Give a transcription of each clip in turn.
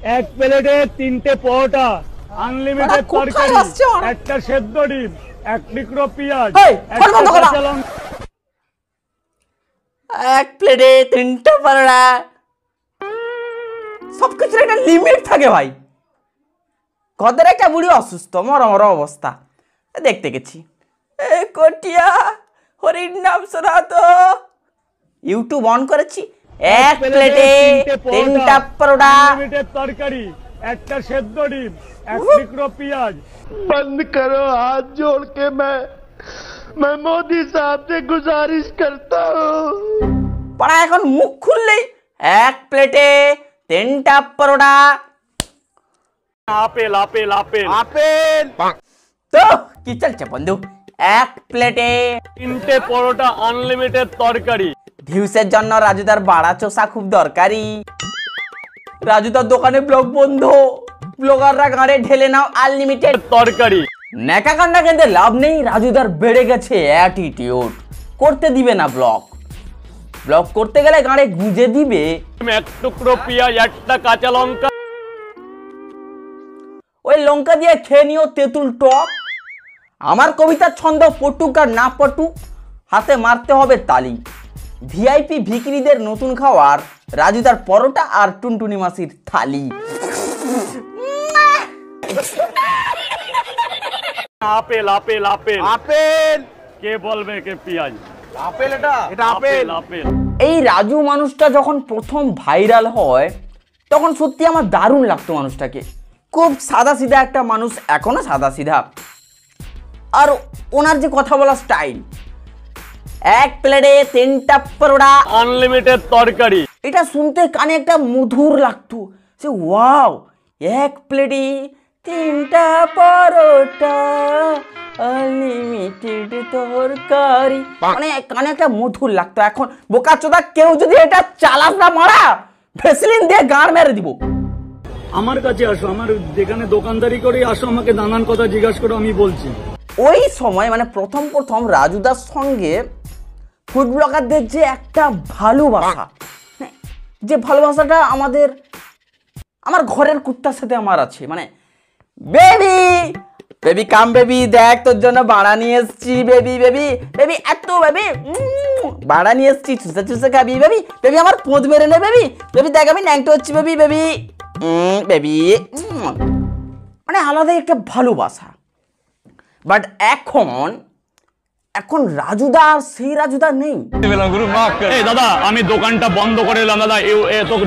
এক প্লেটে 3টে পরোটা, আনলিমিটেড তরকারি, একটা সেদ্ধ ডিম, এক টুকরো পেঁয়াজ, একটা কাঁচা লঙ্কা। এক প্লেটে 3টা পরোটা, সবকিছুর একটা লিমিট থাকে ভাই। কদের একটা বুড়ি অসুস্থ, মরমর অবস্থা, দেখতে গেছি। কটিয়া হরির নাম শোনা তো, ইউটিউব অন করেছি, এক প্লেটে 3টা পরোটা, আনলিমিটেড তরকারি, একটা সেদ্ধ ডিম, এক টুকরো পেঁয়াজ। বন্ধ করো, হাত জোড় के मैं मोदी साहब से गुजारिश करता हूँ। পড়া এখন মুখ খুললেই এক প্লেটে 3টা পরোটা, আপেল আপেল আপেল আপেল। তো কি চলছে বন্ধু? এক প্লেটে 3টে পরোটা, আনলিমিটেড তরকারি। ভিউসের জন্য রাজুদার বাড়া চোষা খুব দরকারি। রাজুদার দোকানে ব্লগ বন্ধ, ব্লগাররা গাড়ে ঢেলে নাও আনলিমিটেড তরকারি। নেকা কান্না কিন্তু লাভ নেই, রাজুদার বেড়ে গেছে অ্যাটিটিউড, করতে দিবে না ব্লগ। ব্লগ করতে গেলে গাড়ে গুঁজে দিবে এক টুকরো পেঁয়াজ, একটা কাঁচা লঙ্কা। ওই লঙ্কা দিয়ে খেয়ে নিও তেঁতুল টক। আমার কবিতার ছন্দ পটুক আর না পটুক, হাতে মারতে হবে তালি। ভিআইপি ভিকিরিদের নতুন খাওয়ার রাজুদার পরোটা আর টুনটুনি মাসির থালি। আপেল আপেল আপেল আপেল কে বলবে কে পেঁয়াজ? আপেল, এটা আপেল আপেল। এই রাজু মানুষটা যখন প্রথম ভাইরাল হয় তখন সত্যি আমার দারুণ লাগতো মানুষটাকে। খুব সাদা সিধা একটা মানুষ, এখনো সাদা সিধা। আর ওনার যে কথা বলা স্টাইল, এক প্লেটে 3টা পরোটা, আনলিমিটেড তরকারি, এটা শুনতে কানে একটা মধুর লাগতো। সে ওয়াও, এক প্লেটে 3টা পরোটা, আনলিমিটেড তরকারি, মানে কানে একটা মধুর লাগতো। এখন বোকাচোদা কেউ যদি এটা চালাস না মারা, ভেসলিন দিয়ে গাড় মেরে দিব। আমার কাছে আসো, আমার যেখানে দোকানদারি করে আসো, আমাকে নানান কথা জিজ্ঞাসা করো, আমি বলছি। ওই সময় মানে প্রথম রাজুদার সঙ্গে ফুড ব্লগারদের যে একটা ভালোবাসা, যে ভালোবাসাটা আমার ঘরের কুত্তার সাথে আমার আছে। মানে বেবি বেবি কাম বেবি, দেখ তোর জন্য বাড়া নিয়ে এসছি, বেবি বেবি বেবি, এত বেবি বাড়া নিয়ে এসছি, চুষে চুষে খাবি বেবি, বেবি আমার পোঁত মেরে নে বেবি, বেবি দেখ আমি ন্যাংটো হচ্ছি বেবি, বেবি বেবি, মানে আলাদাই একটা ভালোবাসা। বাট এখন রাজুদা আর সেই রাজুদা নেই। দাদা আমি দোকানটা বন্ধ করে এলাম দাদা,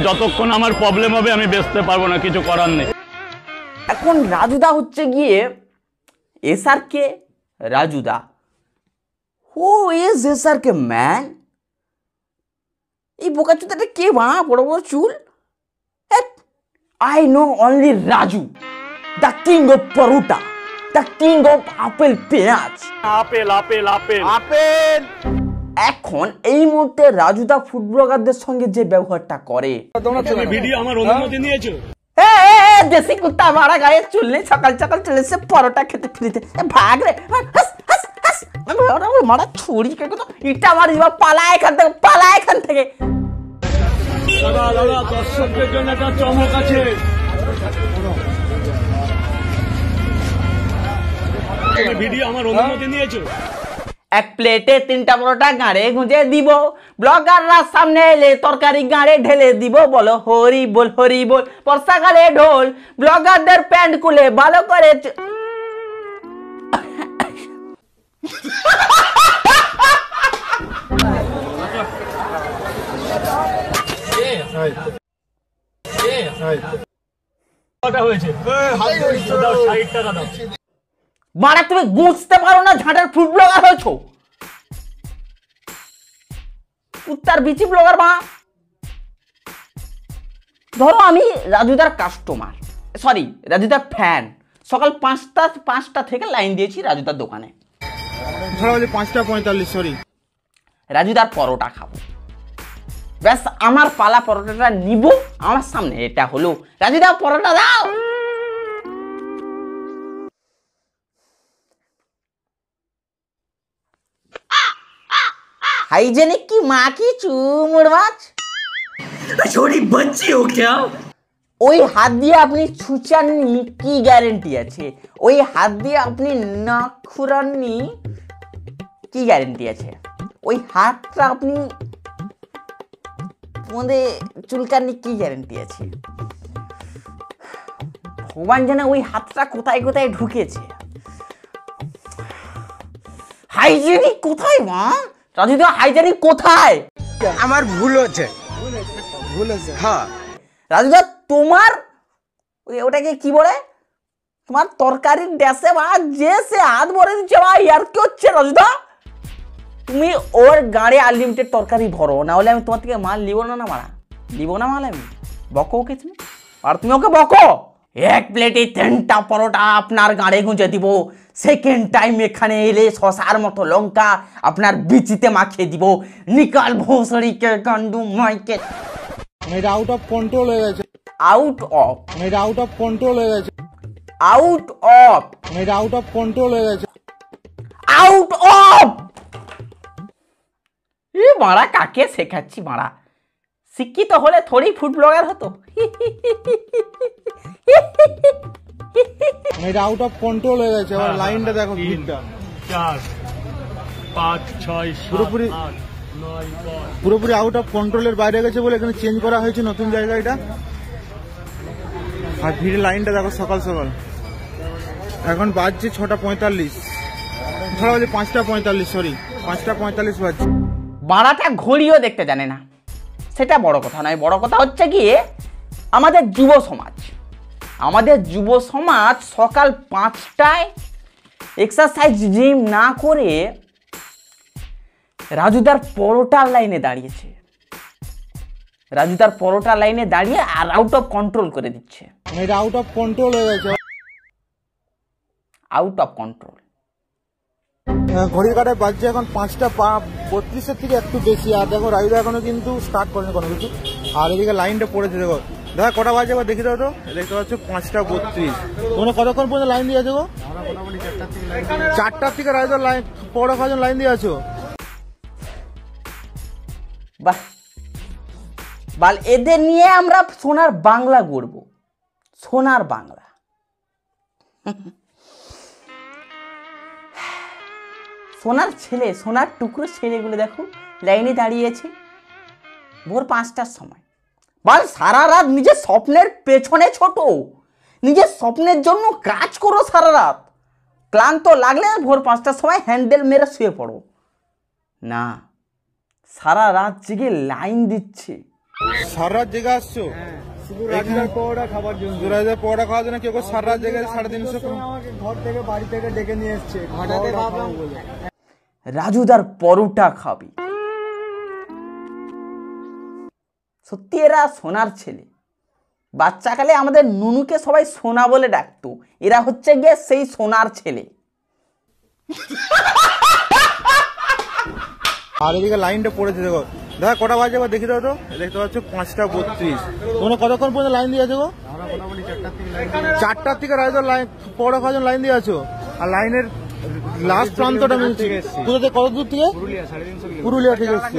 যতক্ষণ আমার প্রবলেম হবে আমি বেচতে পারবো না, কিছু করার নেই। এখন রাজুদা হচ্ছে গিয়ে SRK রাজুদা। Who is SRK man? এই বোকাচোদাটা কে বা? বড় বড় চুল। I know only Raju, the king of Paruta, the king of apple পেঁয়াজ। Apple apple apple apple. এখন এই মুহূর্তে রাজুদা ফুড ব্লগারদের সঙ্গে যে ব্যবহারটা করে, ভিডিও আমার অনুমতি নিয়েছো? দেশি কুত্তা মারা গায়ে চুল নেই, সকাল সকাল চলে এসে পরোটা খেতে ফিরিতে, ভাগ রে মারা ছুরি ইটা মারি, পালা এখান থেকে, পালা এখান থেকে। দাদা দাদা দর্শকদের জন্য একটা চমক আছে, ভিডিও আমার অনুমতি নিয়েছো? এক প্লেটে 3টা পরোটা গাড়ে গুঁজে দিব, ব্লগাররা সামনে এলে তরকারি গাড়ে ঢেলে দিব, বলো হরি বল হরি বল, বর্ষাকালে ঢোল, ব্লগারদের প্যান্ট খুলে ভালো করে মারা। তুমি বুঝতে পারো না ঝাঁটার ফুড ব্লগার হয়েছো? উত্তর বিচি ব্লগার মা। ধরো আমি রাজুদার কাস্টমার, সরি রাজুদার ফ্যান, সকাল 5টা থেকে লাইন দিয়েছি রাজুদার দোকানে। 5:45, সরি। রাজুদার পরোটা খাবো, ব্যাস আমার পালা পরোটাটা নিব, আমার সামনে এটা হলো, রাজুদা পরোটা দাও। हाइजेनिक की माँ की चूमुड़ माच। छोटी बच्ची हो क्या? ওই হাত দিয়ে আপনি ছুচাননি কি গ্যারেন্টি আছে? ওই হাত দিয়ে আপনি নাক খুরাননি কি গ্যারেন্টি আছে? ওই হাতটা আপনি চুলকাননি কি গ্যারেন্টি আছে? ভগবান জানে ওই হাতটা কোথায় কোথায় ঢুকেছে। হাইজেনিক কোথায় মা? রাজুদা হাইজেনিক কোথায়? আমার ভুল হচ্ছে হ্যাঁ রাজুদা তোমার ওটাকে কি বলে, তোমার তরকারির ড্যাসে বা যে সে হাত ভরে দিচ্ছে ভাই, আর কি হচ্ছে রাজুদা? তুমি ওর গাড়ি আনলিমিটেড তরকারি ভরো, না হলে আমি তোমার থেকে মাল নিব না। না মারা নিব না মাল, আমি বকো ওকে তুমি, আর তুমি ওকে বকো। এক প্লেটে 3টা পরোটা আপনার গাড়ে গুঁজে দিব, সেকেন্ড টাইম এখানে এলে শশার মতো লঙ্কা আপনার বিচিতে মাখিয়ে দিব। নিকাল ভোসড়িকে গান্ডু মাইকে। এটা আউট অফ কন্ট্রোল হয়ে গেছে। আউট অফ, এটা আউট অফ কন্ট্রোল হয়ে গেছে। আউট অফ, এটা আউট অফ কন্ট্রোল হয়ে গেছে। Out of. এ মারা কাকে শেখাচ্ছি মারা? শিক্ষিত হলে থোড়ি ফুড ব্লগার হতো। এটা আউট অফ কন্ট্রোল হয়ে গেছে। এবার লাইনটা দেখো, 3, 4, 5, 6, 7, পুরোপুরি 8, 9, 10। পুরোপুরি আউট অফ কন্ট্রোলের বাইরে গেছে বলে এখানে চেঞ্জ করা হয়েছে নতুন জায়গা এটা। আর ভিড়ের লাইনটা দেখো সকাল সকাল। এখন বাজছে 6:45, ধরা বাজে 5:45, সরি 5:45 বাজছে। মারাটা ঘড়িও দেখতে জানে না, সেটা বড় কথা নয়। বড় কথা হচ্ছে কি, আমাদের যুব সমাজ, আমাদের যুব সমাজ সকাল 5টায় এক্সারসাইজ জিম না করে রাজুদার পরোটার লাইনে দাঁড়িয়েছে। রাজুদার পরোটার লাইনে দাঁড়িয়ে আর আউট অফ কন্ট্রোল করে দিচ্ছে। এটা আউট অফ কন্ট্রোল হয়ে গেছে। Out of control. ঘড়ির কাটায় বাজছে এখন 5:32 থেকে একটু বেশি। আর দেখো রাজুদা এখনো কিন্তু স্টার্ট করেনি কোনো কিছু। আর এদিকে লাইনটা পড়েছে দেখো। দেখো কটা বাজে এবার দেখি দাও তো। দেখতে পাচ্ছ 5:32। তোমরা কতক্ষণ পর্যন্ত লাইন দিয়ে আছো গো? 4টার থেকে রাজুদার লাইন পড়া খাওয়ার লাইন দিয়ে আছো। বাহ, বাল এদের নিয়ে আমরা সোনার বাংলা গড়ব। সোনার বাংলা। সোনার ছেলে, সোনার টুকরো ছেলেগুলো দেখো লাইনে দাঁড়িয়েছে ভোর 5টার সময়। বাল সারা রাত নিজের স্বপ্নের পেছনে ছোট, নিজের স্বপ্নের জন্য কাজ করো সারা রাত। ক্লান্ত লাগলে ভোর 5টার সময় হ্যান্ডেল মেরে শুয়ে পড়ো না, সারা রাত জেগে লাইন দিচ্ছে। সারা রাত জেগে আসছো পরোটা খাবার জন্য? পরোটা খাওয়ার জন্য কেউ সারা রাত জেগে 350 আমাকে ঘর থেকে বাড়ি থেকে ডেকে নিয়ে এসছে। রাজুদার পরোটা খাবি? সত্যি এরা সোনার ছেলে। বাচ্চাকালে আমাদের নুনুকে সবাই সোনা বলে ডাকতো, এরা হচ্ছে গিয়ে সেই সোনার ছেলে। আর এদিকে লাইনটা পড়েছে দেখো। দেখো কটা বাজে এবার দেখি দাও তো। দেখতে পাচ্ছ 5:32। তোমরা কতক্ষণ পর্যন্ত লাইন দিয়ে আছো গো? 4টার থেকে রাজুদার লাইন পরোটা খাওয়ার জন্য লাইন দিয়ে আছো। আর লাইনের লাস্ট প্রান্তটা মিলছে কত দূর থেকে? পুরুলিয়া থেকে এসছে।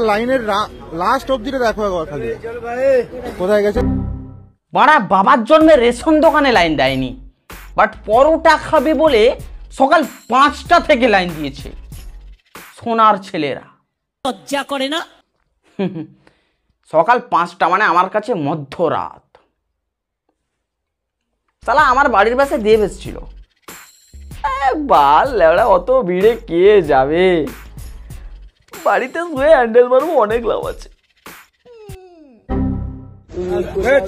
লাইনের লাস্ট অব্দিটা দেখো একবার খালি কোথায় গেছে। বাড়া বাবার জন্মে রেশন দোকানে লাইন দেয়নি, বাট পরোটা খাবে বলে সকাল 5টা থেকে লাইন দিয়েছে সোনার ছেলেরা। লজ্জা করে না? সকাল 5টা মানে আমার কাছে মধ্যরাত। সালা আমার বাড়ির পাশে দেব এসেছিল। বাল লেবড়া অত ভিড়ে কে যাবে, বাড়িতে শুয়ে হ্যান্ডেল মারবো, অনেক লাভ আছে।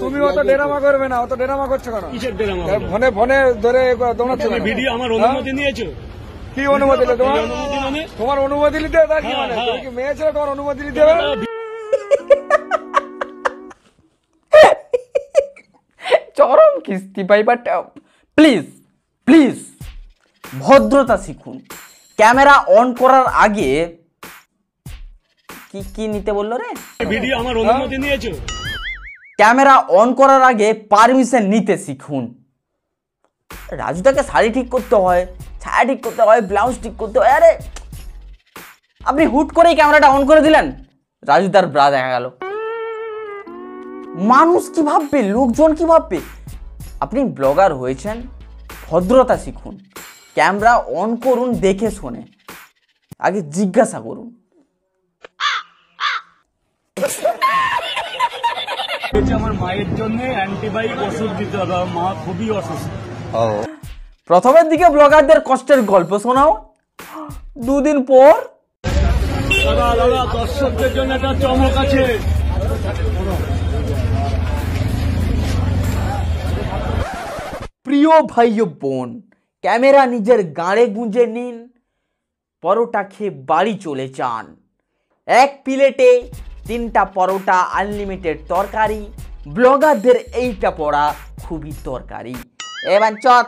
তুমি অত ডেরামা করবে না, অত ডেরামা করছো কেন? কিসের ড্রামা? ফোনে ফোনে ধরে দৌড়াচ্ছ। তুমি ভিডিও আমার অনুমতি নিয়েছো? কি অনুমতি নিলে তোমার? অনুমতি মানে? তোমার অনুমতি নিতে হবে কি মানে? তুমি কি মেয়ে ছেলে, তোমার অনুমতি নিতে হবে? চরম কিস্তি পাই, বাট প্লিজ প্লিজ ভদ্রতা শিখুন। ক্যামেরা অন করার আগে কি কি নিতে বললো রে? ভিডিও আমার অনুমতি নিয়েছো? ক্যামেরা অন করার আগে পারমিশন নিতে শিখুন। রাজুদাকে শাড়ি ঠিক করতে হয়, ছায়া ঠিক করতে হয়, ব্লাউজ ঠিক করতে হয়। আরে আপনি হুট করেই ক্যামেরাটা অন করে দিলেন, রাজুদার ব্রা দেখা গেল। মানুষ কি ভাববে, লোকজন কি ভাববে? আপনি ব্লগার হয়েছেন, ভদ্রতা শিখুন, ক্যামেরা অন করুন দেখে শুনে, আগে জিজ্ঞাসা করুন। আমার মায়ের জন্য অ্যান্টিবায়োটিক ওষুধ দিতে হবে, মা খুবই অসুস্থ। প্রথমের দিকে ব্লগারদের কষ্টের গল্প শোনাও, দুদিন পর দাদা দর্শকদের জন্য একটা চমক আছে। প্রিয় ভাই ও বোন, ক্যামেরা নিজের গাঁড়ে গুঁজে নিন, পরোটা খেয়ে বাড়ি চলে যান। এক প্লেটে 3টা পরোটা, আনলিমিটেড তরকারি। ব্লগারদের এইটা পড়া খুবই দরকারি। এবার চট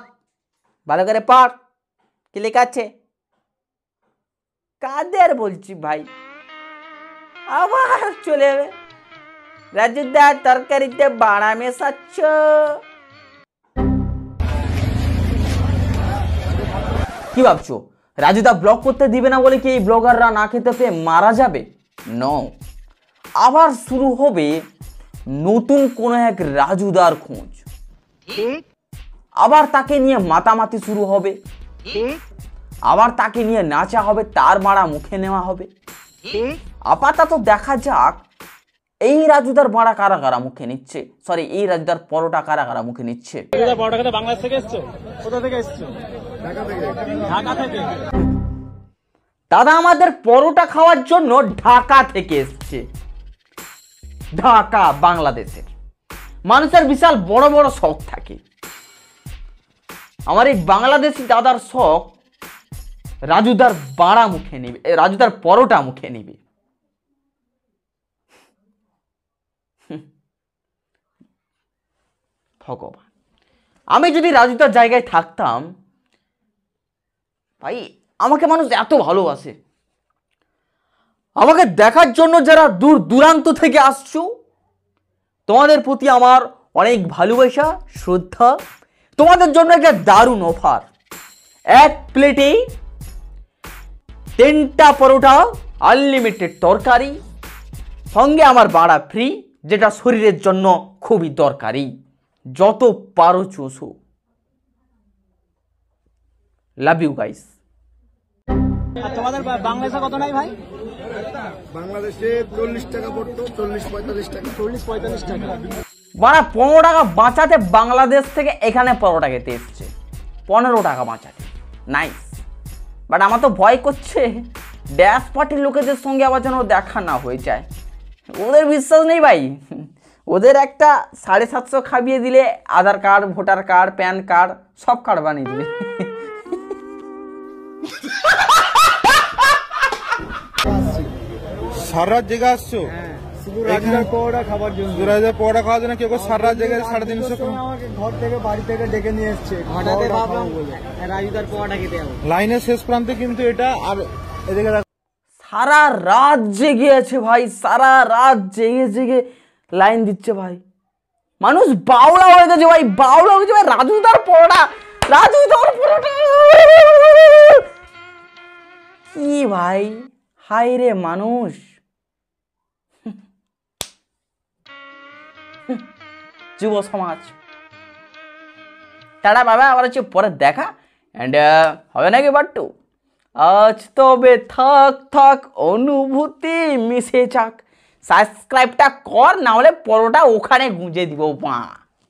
ভালো করে পড়, কি লেখা আছে? কাদের বলছি ভাই, আবার চলে যাবে। রাজুদা তরকারিতে বাড়া মেশাচ্ছ। কি ভাবছো রাজুদা ব্লগ করতে দিবে না বলে কি এই ব্লগাররা না খেতে পেয়ে মারা যাবে? নো, আবার শুরু হবে নতুন কোন এক রাজুদার খোঁজ। আবার তাকে নিয়ে মাতামাতি শুরু হবে, আবার তাকে নিয়ে নাচা হবে, তার মারা মুখে নেওয়া হবে। আপাতত দেখা যাক এই রাজুদার মারা কারা কারা মুখে নিচ্ছে, সরি এই রাজুদার পরোটা কারা কারা মুখে নিচ্ছে। পরোটা খেতে বাংলাদেশ থেকে এসছো? কোথা থেকে এসছো? ঢাকা থেকে। দাদা আমাদের পরোটা খাওয়ার জন্য ঢাকা থেকে এসছে। ঢাকা বাংলাদেশের মানুষের বিশাল বড় বড় শখ থাকে। আমার এই বাংলাদেশি দাদার শখ রাজুদার বাড়া মুখে নিবে, রাজুদার পরোটা মুখে নিবে। ভগবান, আমি যদি রাজুদার জায়গায় থাকতাম, ভাই আমাকে মানুষ এত ভালোবাসে, আমাকে দেখার জন্য যারা দূর দূরান্ত থেকে আসছো, তোমাদের প্রতি আমার অনেক ভালোবাসা, শ্রদ্ধা। তোমাদের জন্য একটা দারুণ অফার, এক প্লেটে 3টা পরোটা, আনলিমিটেড তরকারি, সঙ্গে আমার বাড়া ফ্রি, যেটা শরীরের জন্য খুবই দরকারি। যত পারো চুষো। Love you guys. তোমাদের বাংলাদেশে কত নাই ভাই? বাংলাদেশে 40 টাকা পড়তো, 40-45 টাকা। 40-45 টাকা। বাড়া 15 টাকা বাঁচাতে বাংলাদেশ থেকে এখানে পরোটা খেতে এসছে, 15 টাকা বাঁচাতে। নাইস। বাট আমার তো ভয় করছে ড্যাশ পার্টির লোকেদের সঙ্গে আবার যেন দেখা না হয়ে যায়। ওদের বিশ্বাস নেই ভাই, ওদের একটা 750 খাবিয়ে দিলে Aadhaar card, voter card, PAN card সব কার্ড বানিয়ে দিবে। সারা রাত জেগে আসছো? শুধু রাজুদার পরোটা খাবার জন্য। রাজুদার পরোটা খাওয়ার জন্য কেউ সারা রাত জেগে 350 আমাকে ঘর থেকে বাড়ি থেকে ডেকে নিয়ে এসছে, হঠাৎ ভাবলাম রাজুদার পরোটা খেতে যাবো। লাইনের শেষ প্রান্তে কিন্তু এটা। আর এদিকে সারা রাত জেগে আছে ভাই, সারা রাত জেগে জেগে লাইন দিচ্ছে ভাই। মানুষ বাউলা হয়ে গেছে ভাই, বাউলা হয়ে গেছে ভাই। রাজুদার পরোটা, রাজুদার পরোটা কি ভাই, হাই রে মানুষ। যুব সমাজ, টাটা বাবা, আবার হচ্ছে পরে দেখা। অ্যান্ড হবে নাকি বাট্টু? আজ তবে থাক থাক, অনুভূতি মিশে যাক। সাবস্ক্রাইবটা কর, না হলে পরোটা ওখানে গুঁজে দিব।